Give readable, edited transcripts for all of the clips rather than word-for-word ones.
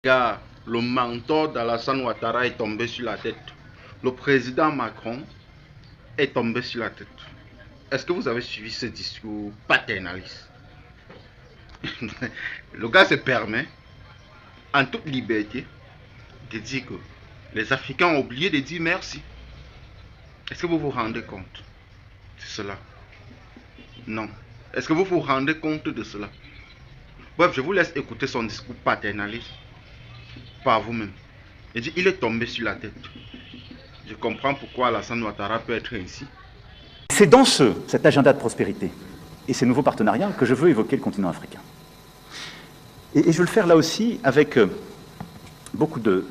Gars, le mentor d'Alassane Ouattara est tombé sur la tête. Le président Macron est tombé sur la tête. Est-ce que vous avez suivi ce discours paternaliste? Le gars se permet, en toute liberté, de dire que les Africains ont oublié de dire merci. Est-ce que vous vous rendez compte de cela? Non. Est-ce que vous vous rendez compte de cela? Bref, je vous laisse écouter son discours paternaliste par vous-même. Il dit, il est tombé sur la tête. Je comprends pourquoi Alassane Ouattara peut être ainsi. C'est dans cet agenda de prospérité et ces nouveaux partenariats que je veux évoquer le continent africain. Et je veux le faire là aussi avec beaucoup de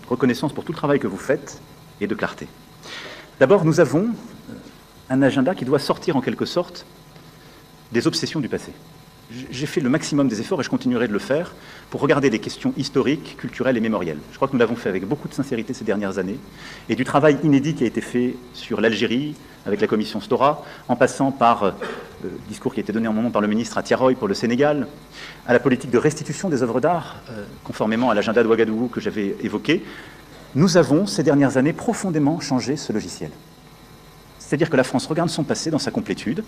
reconnaissance pour tout le travail que vous faites et de clarté. D'abord, nous avons un agenda qui doit sortir en quelque sorte des obsessions du passé. J'ai fait le maximum des efforts et je continuerai de le faire pour regarder des questions historiques, culturelles et mémorielles. Je crois que nous l'avons fait avec beaucoup de sincérité ces dernières années et du travail inédit qui a été fait sur l'Algérie avec la commission Stora, en passant par le discours qui a été donné en moment par le ministre à Tiaroy pour le Sénégal, à la politique de restitution des œuvres d'art, conformément à l'agenda de Ouagadougou que j'avais évoqué. Nous avons, ces dernières années, profondément changé ce logiciel. C'est-à-dire que la France regarde son passé dans sa complétude,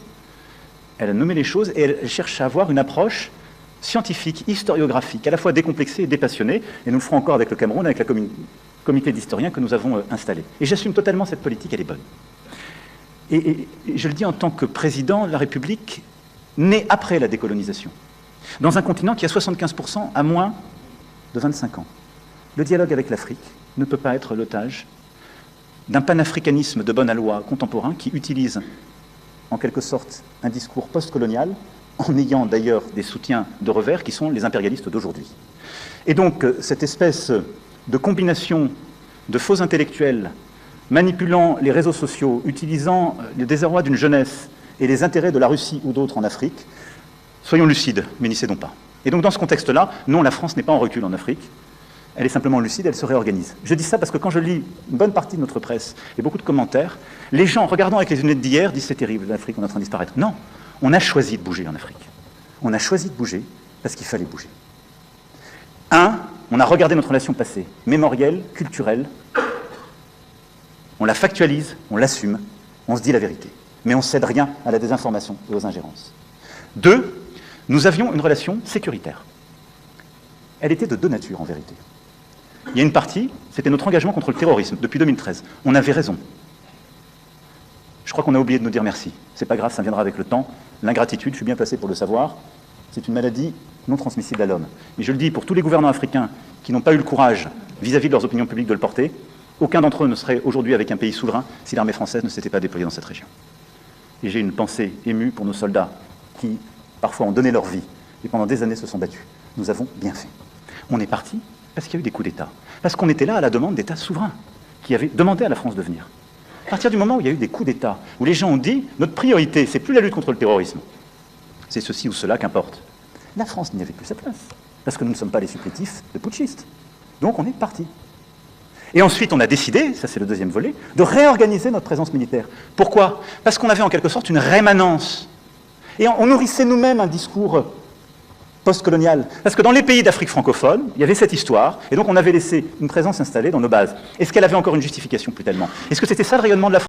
elle a nommé les choses et elle cherche à avoir une approche scientifique, historiographique, à la fois décomplexée et dépassionnée, et nous le ferons encore avec le Cameroun, avec le comité d'historiens que nous avons installé. Et j'assume totalement cette politique, elle est bonne. Et je le dis en tant que président de la République, né après la décolonisation, dans un continent qui a 75% à moins de 25 ans. Le dialogue avec l'Afrique ne peut pas être l'otage d'un panafricanisme de bonne aloi contemporain qui utilise en quelque sorte un discours post-colonial, en ayant d'ailleurs des soutiens de revers qui sont les impérialistes d'aujourd'hui. Et donc cette espèce de combination de faux intellectuels manipulant les réseaux sociaux, utilisant le désarroi d'une jeunesse et les intérêts de la Russie ou d'autres en Afrique, soyons lucides, mais n'y cédons pas. Et donc dans ce contexte-là, non, la France n'est pas en recul en Afrique, elle est simplement lucide, elle se réorganise. Je dis ça parce que quand je lis une bonne partie de notre presse et beaucoup de commentaires, les gens, regardant avec les lunettes d'hier, disent c'est terrible, l'Afrique, on est en train de disparaître. Non, on a choisi de bouger en Afrique. On a choisi de bouger parce qu'il fallait bouger. On a regardé notre relation passée, mémorielle, culturelle, on la factualise, on l'assume, on se dit la vérité. Mais on ne cède rien à la désinformation et aux ingérences. 2, nous avions une relation sécuritaire. Elle était de deux natures en vérité. Il y a une partie, c'était notre engagement contre le terrorisme depuis 2013. On avait raison. Je crois qu'on a oublié de nous dire merci. C'est pas grave, ça viendra avec le temps. L'ingratitude, je suis bien placé pour le savoir, c'est une maladie non transmissible à l'homme. Et je le dis pour tous les gouvernants africains qui n'ont pas eu le courage, vis-à-vis de leurs opinions publiques, de le porter, aucun d'entre eux ne serait aujourd'hui avec un pays souverain si l'armée française ne s'était pas déployée dans cette région. Et j'ai une pensée émue pour nos soldats qui, parfois, ont donné leur vie et pendant des années se sont battus. Nous avons bien fait. On est parti parce qu'il y a eu des coups d'État. Parce qu'on était là à la demande d'États souverains qui avaient demandé à la France de venir. À partir du moment où il y a eu des coups d'État, où les gens ont dit « notre priorité, c'est plus la lutte contre le terrorisme, c'est ceci ou cela qu'importe », la France n'y avait plus sa place. Parce que nous ne sommes pas les supplétifs de putschistes. Donc on est parti. Et ensuite, on a décidé, ça c'est le deuxième volet, de réorganiser notre présence militaire. Pourquoi? Parce qu'on avait en quelque sorte une rémanence. Et on nourrissait nous-mêmes un discours post-colonial. Parce que dans les pays d'Afrique francophone, il y avait cette histoire, et donc on avait laissé une présence installée dans nos bases. Est-ce qu'elle avait encore une justification? Plus tellement. Est-ce que c'était ça le rayonnement de la France?